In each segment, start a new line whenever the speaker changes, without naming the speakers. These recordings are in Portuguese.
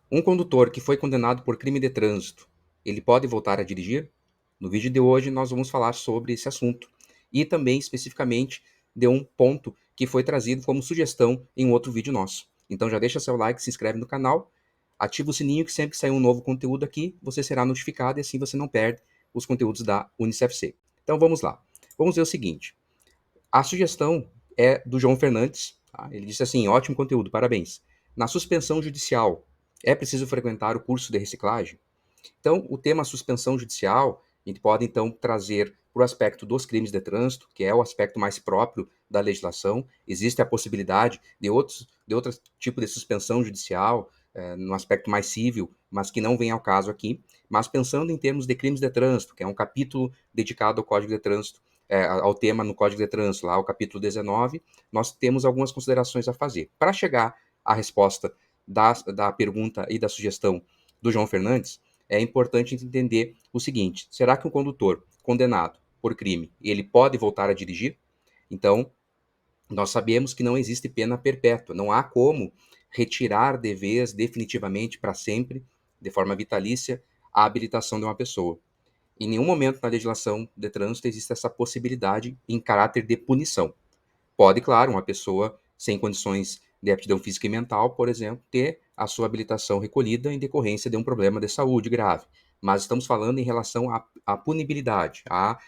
Um condutor que foi condenado por crime de trânsito, ele pode voltar a dirigir? No vídeo de hoje nós vamos falar sobre esse assunto e também especificamente de um ponto que foi trazido como sugestão em um outro vídeo nosso. Então já deixa seu like, se inscreve no canal, ativa o sininho que sempre que sair um novo conteúdo aqui, você será notificado e assim você não perde os conteúdos da UnicefC. Então vamos lá. Vamos ver o seguinte. A sugestão é do João Fernandes. Tá? Ele disse assim: ótimo conteúdo, parabéns. Na suspensão judicial, é preciso frequentar o curso de reciclagem? Então, o tema suspensão judicial, a gente pode então trazer para o aspecto dos crimes de trânsito, que é o aspecto mais próprio da legislação. Existe a possibilidade de outro tipo de suspensão judicial, no aspecto mais civil, mas que não vem ao caso aqui. Mas pensando em termos de crimes de trânsito, que é um capítulo dedicado ao Código de Trânsito, ao tema no Código de Trânsito, lá o capítulo 19, nós temos algumas considerações a fazer. Para chegar à resposta da pergunta e da sugestão do João Fernandes, é importante entender o seguinte: será que um condutor condenado por crime, ele pode voltar a dirigir? Então, nós sabemos que não existe pena perpétua, não há como retirar de vez, definitivamente, para sempre, de forma vitalícia, a habilitação de uma pessoa. Em nenhum momento na legislação de trânsito existe essa possibilidade em caráter de punição. Pode, claro, uma pessoa sem condições de aptidão física e mental, por exemplo, ter a sua habilitação recolhida em decorrência de um problema de saúde grave. Mas estamos falando em relação à punibilidade, a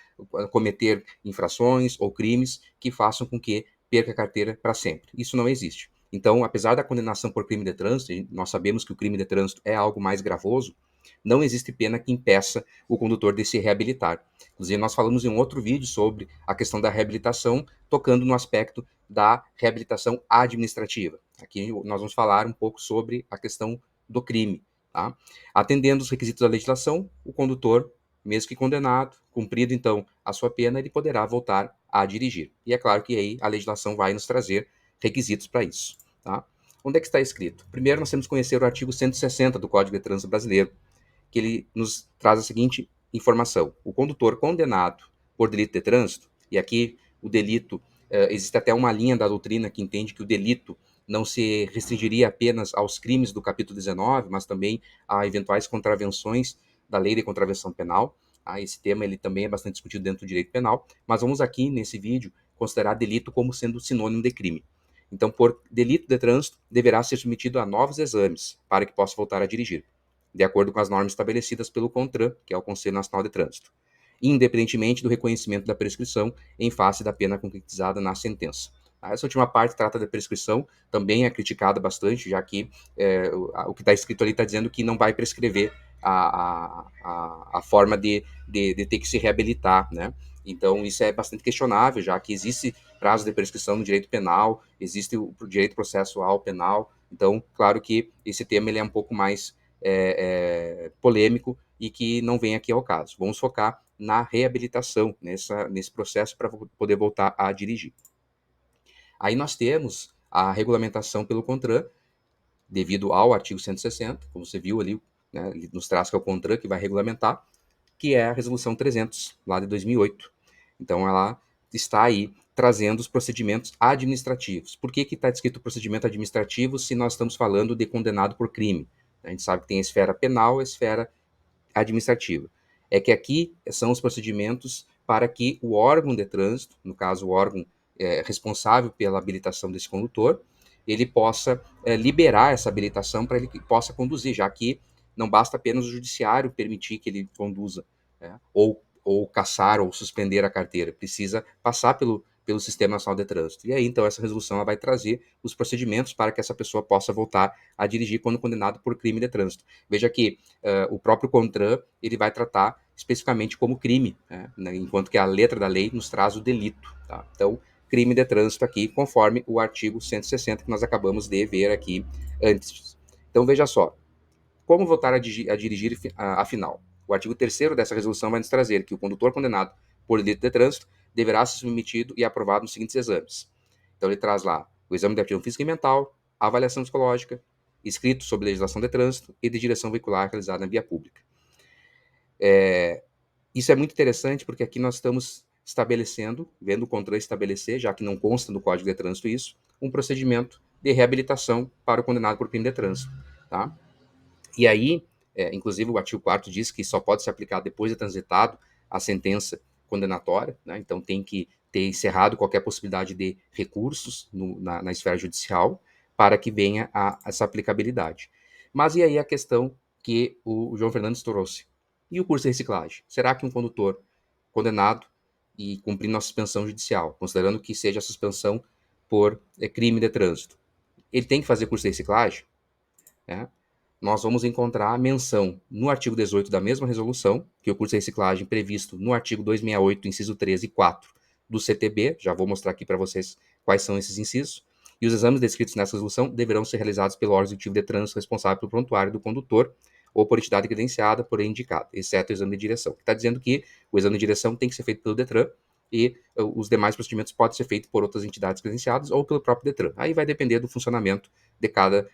cometer infrações ou crimes que façam com que perca a carteira para sempre. Isso não existe. Então, apesar da condenação por crime de trânsito, nós sabemos que o crime de trânsito é algo mais gravoso, não existe pena que impeça o condutor de se reabilitar. Inclusive, nós falamos em um outro vídeo sobre a questão da reabilitação, tocando no aspecto da reabilitação administrativa. Aqui nós vamos falar um pouco sobre a questão do crime. Tá? Atendendo os requisitos da legislação, o condutor, mesmo que condenado, cumprido então a sua pena, ele poderá voltar a dirigir. E é claro que aí a legislação vai nos trazer requisitos para isso. Tá? Onde é que está escrito? Primeiro, nós temos que conhecer o artigo 160 do Código de Trânsito Brasileiro, que ele nos traz a seguinte informação: o condutor condenado por delito de trânsito, e aqui o delito, existe até uma linha da doutrina que entende que o delito não se restringiria apenas aos crimes do capítulo 19, mas também a eventuais contravenções da lei de contravenção penal. Esse tema ele também é bastante discutido dentro do direito penal, mas vamos aqui, nesse vídeo, considerar delito como sendo sinônimo de crime. Então, por delito de trânsito, deverá ser submetido a novos exames para que possa voltar a dirigir, de acordo com as normas estabelecidas pelo CONTRAN, que é o Conselho Nacional de Trânsito, independentemente do reconhecimento da prescrição em face da pena concretizada na sentença. Essa última parte trata da prescrição, também é criticada bastante, já que o que está escrito ali está dizendo que não vai prescrever a forma de ter que se reabilitar, né? Então, isso é bastante questionável, já que existe prazo de prescrição no direito penal, existe o direito processual penal. Então, claro que esse tema ele é um pouco mais polêmico e que não vem aqui ao caso. Vamos focar na reabilitação, nesse processo para poder voltar a dirigir. Aí nós temos a regulamentação pelo CONTRAN, devido ao artigo 160, como você viu ali, né, ele nos traz que é o CONTRAN que vai regulamentar, que é a resolução 300, lá de 2008. Então, ela está aí trazendo os procedimentos administrativos. Por que está escrito procedimento administrativo se nós estamos falando de condenado por crime? A gente sabe que tem a esfera penal e a esfera administrativa. É que aqui são os procedimentos para que o órgão de trânsito, no caso o órgão responsável pela habilitação desse condutor, ele possa liberar essa habilitação para ele que possa conduzir, já que não basta apenas o judiciário permitir que ele conduza, né? Ou cassar ou suspender a carteira, precisa passar pelo Sistema Nacional de Trânsito. E aí, então, essa resolução ela vai trazer os procedimentos para que essa pessoa possa voltar a dirigir quando condenado por crime de trânsito. Veja que o próprio CONTRAN ele vai tratar especificamente como crime, né, enquanto que a letra da lei nos traz o delito. Tá? Então, crime de trânsito aqui, conforme o artigo 160 que nós acabamos de ver aqui antes. Então, veja só, como voltar a dirigir afinal? O artigo 3º dessa resolução vai nos trazer que o condutor condenado por delito de trânsito deverá ser submetido e aprovado nos seguintes exames. Então, ele traz lá o exame de aptidão física e mental, a avaliação psicológica, escrito sobre legislação de trânsito e de direção veicular realizada na via pública. Isso é muito interessante porque aqui nós estamos estabelecendo, vendo o CONTRAN estabelecer, já que não consta no Código de Trânsito isso, um procedimento de reabilitação para o condenado por crime de trânsito. Tá? E aí, inclusive o artigo 4º diz que só pode ser aplicado depois de transitado a sentença condenatória, né? Então tem que ter encerrado qualquer possibilidade de recursos na esfera judicial para que venha essa aplicabilidade. Mas e aí a questão que o João Fernandes trouxe? E o curso de reciclagem? Será que um condutor condenado e cumprindo a suspensão judicial, considerando que seja a suspensão por crime de trânsito, ele tem que fazer curso de reciclagem? Né? Nós vamos encontrar a menção no artigo 18 da mesma resolução, que é o curso de reciclagem previsto no artigo 268, inciso 13 e 4 do CTB, já vou mostrar aqui para vocês quais são esses incisos, e os exames descritos nessa resolução deverão ser realizados pelo órgão executivo de trânsito responsável pelo prontuário do condutor ou por entidade credenciada, porém indicada, exceto o exame de direção. Está dizendo que o exame de direção tem que ser feito pelo DETRAN e os demais procedimentos podem ser feitos por outras entidades credenciadas ou pelo próprio DETRAN. Aí vai depender do funcionamento de cada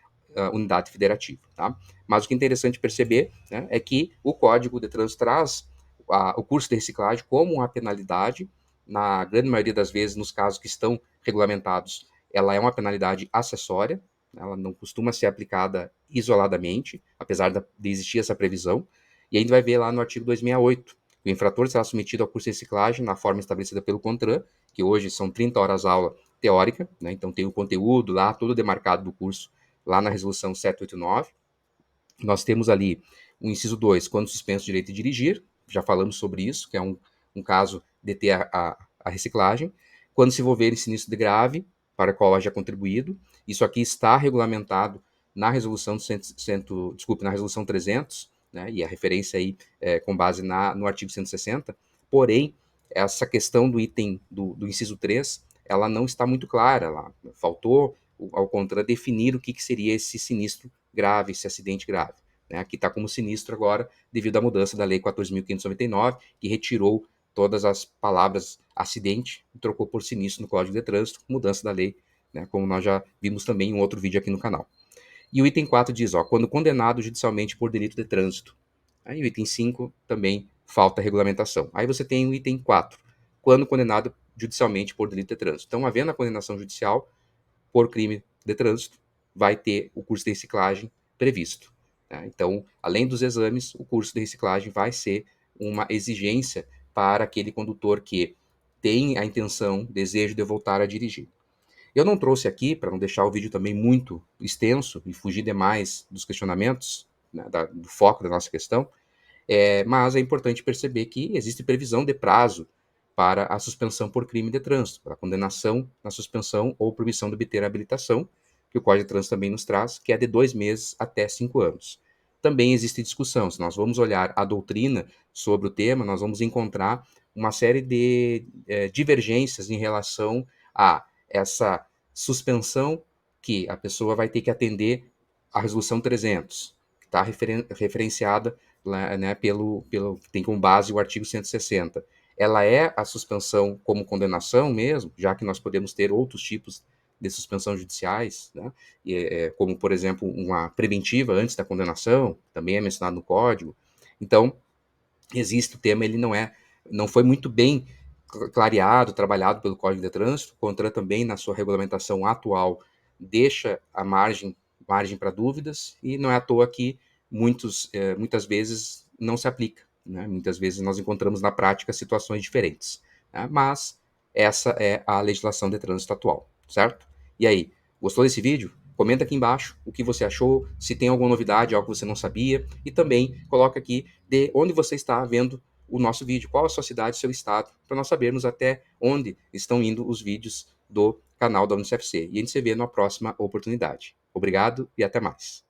unidade federativa. Tá? Mas o que é interessante perceber, né, é que o Código de Trânsito traz o curso de reciclagem como uma penalidade, na grande maioria das vezes, nos casos que estão regulamentados, ela é uma penalidade acessória, ela não costuma ser aplicada isoladamente, apesar de existir essa previsão, e a gente vai ver lá no artigo 268, que o infrator será submetido ao curso de reciclagem na forma estabelecida pelo CONTRAN, que hoje são 30 horas aula teórica, né, então tem o conteúdo lá, todo demarcado do curso, lá na resolução 789. Nós temos ali o inciso 2, quando suspenso o direito de dirigir, já falamos sobre isso, que é um caso de ter a reciclagem. Quando se envolver em sinistro de grave, para o qual haja contribuído, isso aqui está regulamentado na resolução, na resolução 300, né, e a referência aí com base no artigo 160, porém, essa questão do item do inciso 3, ela não está muito clara, lá faltou ao CONTRAN definir o que seria esse sinistro grave, esse acidente grave. Né? Aqui está como sinistro agora, devido à mudança da Lei 14.599, que retirou todas as palavras acidente e trocou por sinistro no Código de Trânsito, mudança da lei, né? Como nós já vimos também em um outro vídeo aqui no canal. E o item 4 diz, quando condenado judicialmente por delito de trânsito. Aí o item 5 também falta regulamentação. Aí você tem o item 4, quando condenado judicialmente por delito de trânsito. Então, havendo a condenação judicial por crime de trânsito, vai ter o curso de reciclagem previsto. Tá? Então, além dos exames, o curso de reciclagem vai ser uma exigência para aquele condutor que tem a intenção, desejo de voltar a dirigir. Eu não trouxe aqui, para não deixar o vídeo também muito extenso e fugir demais dos questionamentos, né, do foco da nossa questão, mas é importante perceber que existe previsão de prazo para a suspensão por crime de trânsito, para a condenação na suspensão ou proibição de obter a habilitação, que o Código de Trânsito também nos traz, que é de 2 meses até 5 anos. Também existe discussão, se nós vamos olhar a doutrina sobre o tema, nós vamos encontrar uma série de divergências em relação a essa suspensão que a pessoa vai ter que atender à Resolução 300, que está referenciada lá, né, tem como base o artigo 160. Ela é a suspensão como condenação mesmo, já que nós podemos ter outros tipos de suspensão judiciais, né, como, por exemplo, uma preventiva antes da condenação, também é mencionado no Código. Então, existe o tema, ele não foi muito bem clareado, trabalhado pelo Código de Trânsito. O CONTRAN também, na sua regulamentação atual, deixa a margem para dúvidas, e não é à toa que muitas vezes não se aplica. Né? Muitas vezes nós encontramos na prática situações diferentes. Né? Mas essa é a legislação de trânsito atual, certo? E aí, gostou desse vídeo? Comenta aqui embaixo o que você achou, se tem alguma novidade, algo que você não sabia, e também coloca aqui de onde você está vendo o nosso vídeo, qual a sua cidade, seu estado, para nós sabermos até onde estão indo os vídeos do canal da UniCFC. E a gente se vê na próxima oportunidade. Obrigado e até mais.